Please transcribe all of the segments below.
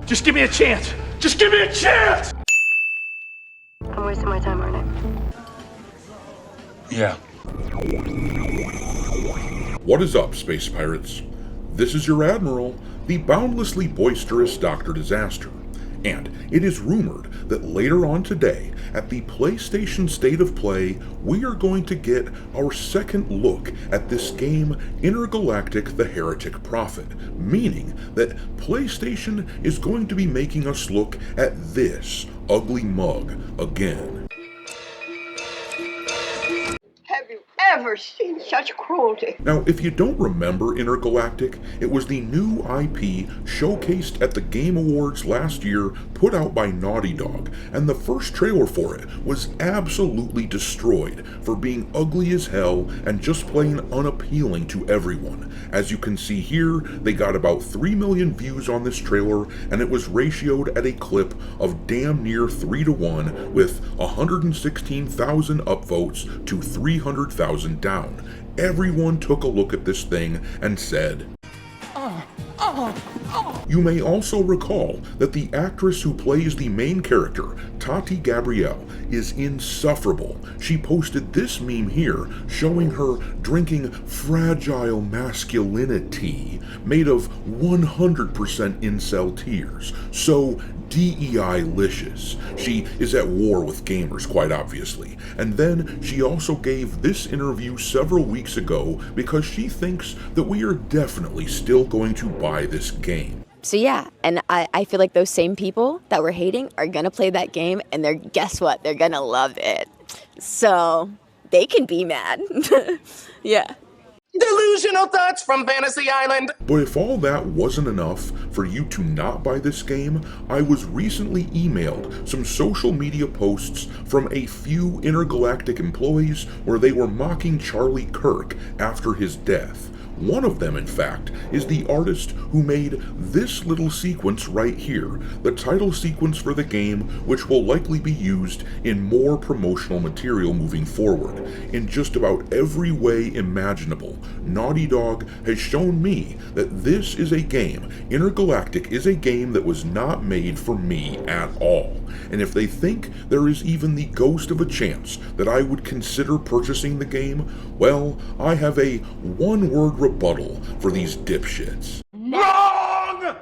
Just give me a chance! Just give me a chance! I'm wasting my time, aren't I? Yeah. What is up, space pirates? This is your Admiral, the boundlessly boisterous Dr. Disaster, and it is rumored that later on today, at the PlayStation State of Play, we are going to get our second look at this game, Intergalactic the Heretic Prophet, meaning that PlayStation is going to be making us look at this ugly mug again. Have you ever seen such cruelty? Now, if you don't remember Intergalactic, it was the new IP showcased at the Game Awards last year, put out by Naughty Dog, and the first trailer for it was absolutely destroyed for being ugly as hell and just plain unappealing to everyone. As you can see here, they got about 3 million views on this trailer, and it was ratioed at a clip of damn near 3-to-1, with 116,000 upvotes to 300,000 down. Everyone took a look at this thing and said, You may also recall that the actress who plays the main character, Tati Gabrielle, is insufferable. She posted this meme here showing her drinking fragile masculinity made of 100% incel tears. So DEI-licious. She is at war with gamers, quite obviously. And then she also gave this interview several weeks ago because she thinks that we are definitely still going to buy this game. So yeah, and I feel like those same people that we're hating are gonna play that game, and guess what? They're gonna love it. So they can be mad. Yeah. Delusional thoughts from Fantasy Island. But if all that wasn't enough for you to not buy this game, I was recently emailed some social media posts from a few Intergalactic employees where they were mocking Charlie Kirk after his death. One of them, in fact, is the artist who made this little sequence right here, the title sequence for the game, which will likely be used in more promotional material moving forward. In just about every way imaginable, Naughty Dog has shown me that this is a game, Intergalactic is a game that was not made for me at all. And if they think there is even the ghost of a chance that I would consider purchasing the game, well, I have a one-word rebuttal for these dipshits. Wrong!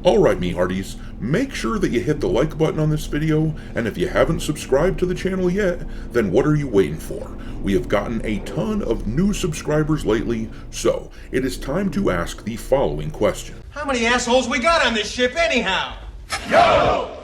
Alright, me hearties, make sure that you hit the like button on this video, and if you haven't subscribed to the channel yet, then what are you waiting for? We have gotten a ton of new subscribers lately, so it is time to ask the following question. How many assholes we got on this ship anyhow? Yo!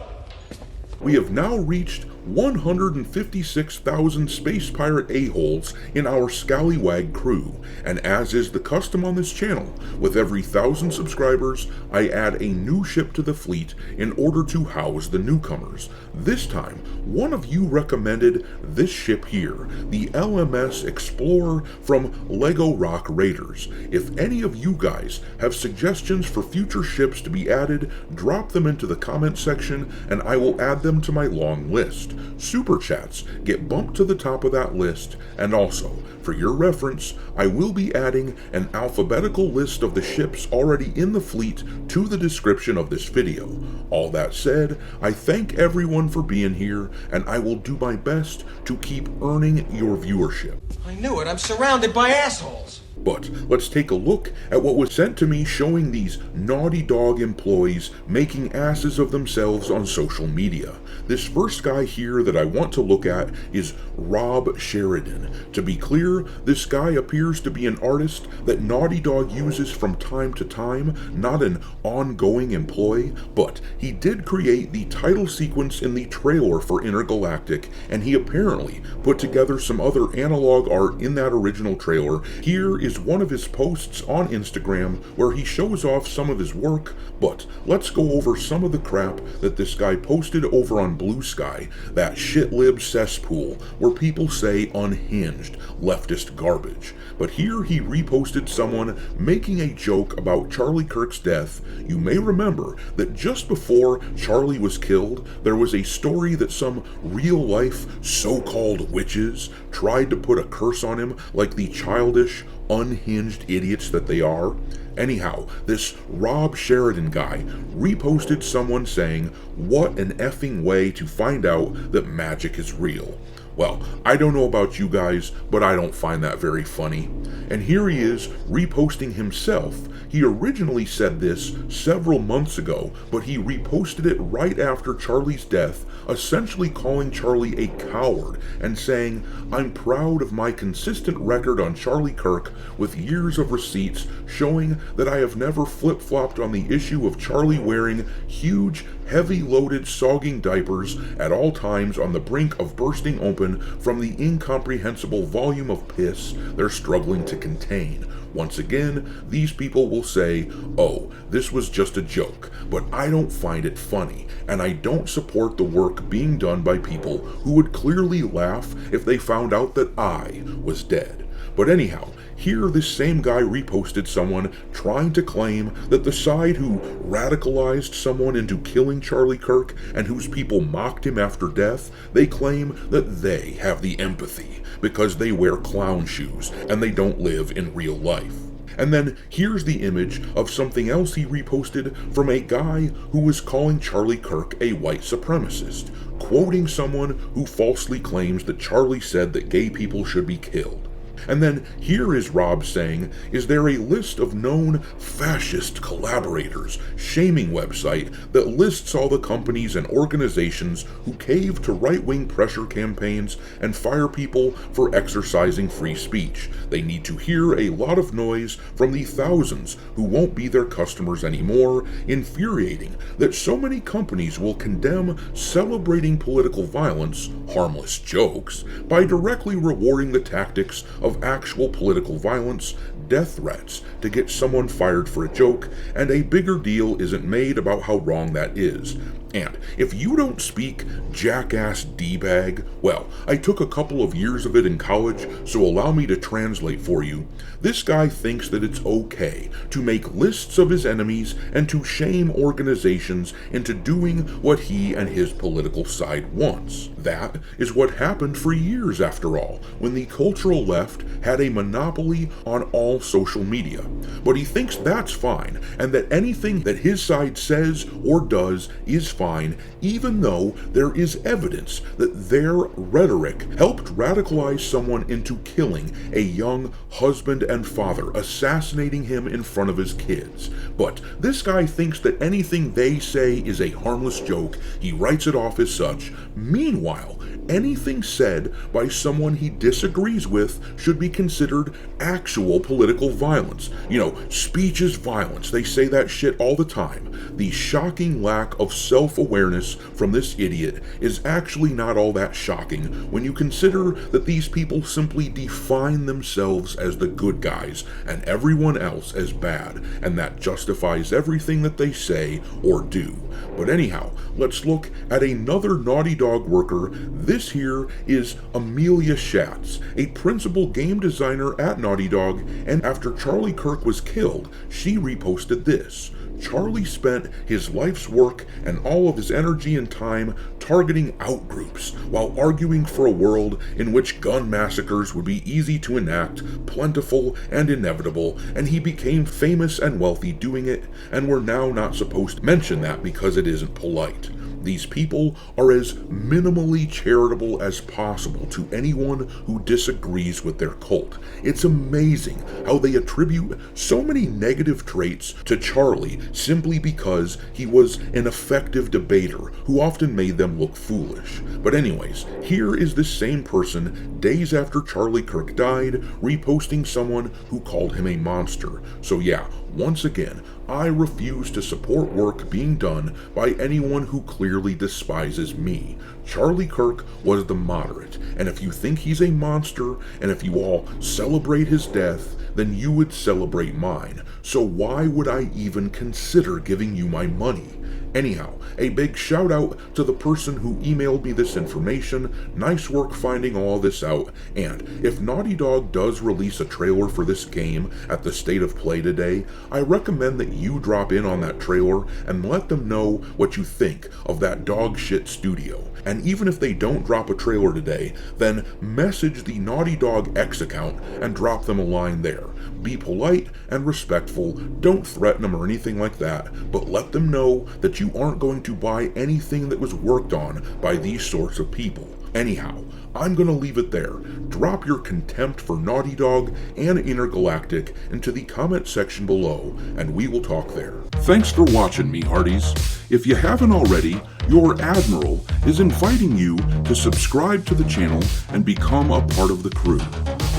We have now reached 156,000 space pirate a-holes in our scallywag crew, and as is the custom on this channel, with every 1,000 subscribers, I add a new ship to the fleet in order to house the newcomers. This time, one of you recommended this ship here, the LMS Explorer from Lego Rock Raiders. If any of you guys have suggestions for future ships to be added, drop them into the comment section and I will add them to my long list. Super chats get bumped to the top of that list, and also, for your reference, I will be adding an alphabetical list of the ships already in the fleet to the description of this video. All that said, I thank everyone for being here, and I will do my best to keep earning your viewership. I knew it, I'm surrounded by assholes. But let's take a look at what was sent to me showing these Naughty Dog employees making asses of themselves on social media. This first guy here that I want to look at is Rob Sheridan. To be clear, this guy appears to be an artist that Naughty Dog uses from time to time, not an ongoing employee, but he did create the title sequence in the trailer for Intergalactic, and he apparently put together some other analog art in that original trailer. Here is one of his posts on Instagram where he shows off some of his work, but let's go over some of the crap that this guy posted over on Blue Sky, that shitlib cesspool where people say unhinged, leftist garbage. But here he reposted someone making a joke about Charlie Kirk's death. You may remember that just before Charlie was killed, there was a story that some real-life so-called witches tried to put a curse on him like the childish, unhinged idiots that they are. Anyhow, this Rob Sheridan guy reposted someone saying, "What an effing way to find out that magic is real." Well, I don't know about you guys, but I don't find that very funny. And here he is reposting himself. He originally said this several months ago, but he reposted it right after Charlie's death, essentially calling Charlie a coward and saying, "I'm proud of my consistent record on Charlie Kirk with years of receipts showing that I have never flip-flopped on the issue of Charlie wearing huge, heavy-loaded, sogging diapers at all times on the brink of bursting open from the incomprehensible volume of piss they're struggling to contain." Once again, these people will say, "Oh, this was just a joke," but I don't find it funny, and I don't support the work being done by people who would clearly laugh if they found out that I was dead. But anyhow, here this same guy reposted someone trying to claim that the side who radicalized someone into killing Charlie Kirk and whose people mocked him after death, they claim that they have the empathy because they wear clown shoes and they don't live in real life. And then here's the image of something else he reposted from a guy who was calling Charlie Kirk a white supremacist, quoting someone who falsely claims that Charlie said that gay people should be killed. And then here is Rob saying, "Is there a list of known fascist collaborators shaming website that lists all the companies and organizations who cave to right-wing pressure campaigns and fire people for exercising free speech? They need to hear a lot of noise from the thousands who won't be their customers anymore. Infuriating that so many companies will condemn celebrating political violence, harmless jokes, by directly rewarding the tactics of actual political violence, death threats to get someone fired for a joke, and a bigger deal isn't made about how wrong that is. And if you don't speak jackass D-bag, well, I took a couple of years of it in college, so allow me to translate for you. This guy thinks that it's okay to make lists of his enemies and to shame organizations into doing what he and his political side wants. That is what happened for years, after all, when the cultural left had a monopoly on all social media. But he thinks that's fine, and that anything that his side says or does is fine, even though there is evidence that their rhetoric helped radicalize someone into killing a young husband and father, assassinating him in front of his kids. But this guy thinks that anything they say is a harmless joke. He writes it off as such. Meanwhile, anything said by someone he disagrees with should be considered actual political violence. You know, speech is violence. They say that shit all the time. The shocking lack of self-awareness from this idiot is actually not all that shocking when you consider that these people simply define themselves as the good guys and everyone else as bad, and that justifies everything that they say or do. But anyhow, let's look at another Naughty Dog worker. This here is Amelia Schatz, a principal game designer at Naughty Dog, and after Charlie Kirk was killed, she reposted this. Charlie spent his life's work and all of his energy and time targeting outgroups while arguing for a world in which gun massacres would be easy to enact, plentiful and inevitable, and he became famous and wealthy doing it, and we're now not supposed to mention that because it isn't polite. These people are as minimally charitable as possible to anyone who disagrees with their cult. It's amazing how they attribute so many negative traits to Charlie simply because he was an effective debater who often made them look foolish. But anyways, here is this same person days after Charlie Kirk died reposting someone who called him a monster. So yeah, Once again, I refuse to support work being done by anyone who clearly despises me. Charlie Kirk was the moderate, and if you think he's a monster, and if you all celebrate his death, then you would celebrate mine. So why would I even consider giving you my money? Anyhow, a big shout out to the person who emailed me this information. Nice work finding all this out, and if Naughty Dog does release a trailer for this game at the State of Play today, I recommend that you drop in on that trailer and let them know what you think of that dog shit studio. And even if they don't drop a trailer today, then message the Naughty Dog X account and drop them a line there. Be polite and respectful, don't threaten them or anything like that, but let them know that you aren't going to buy anything that was worked on by these sorts of people. Anyhow, I'm going to leave it there. Drop your contempt for Naughty Dog and Intergalactic into the comment section below, and we will talk there. Thanks for watching me, Hearties. If you haven't already, your Admiral is inviting you to subscribe to the channel and become a part of the crew.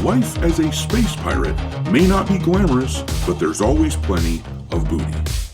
Life as a space pirate may not be glamorous, but there's always plenty of booty.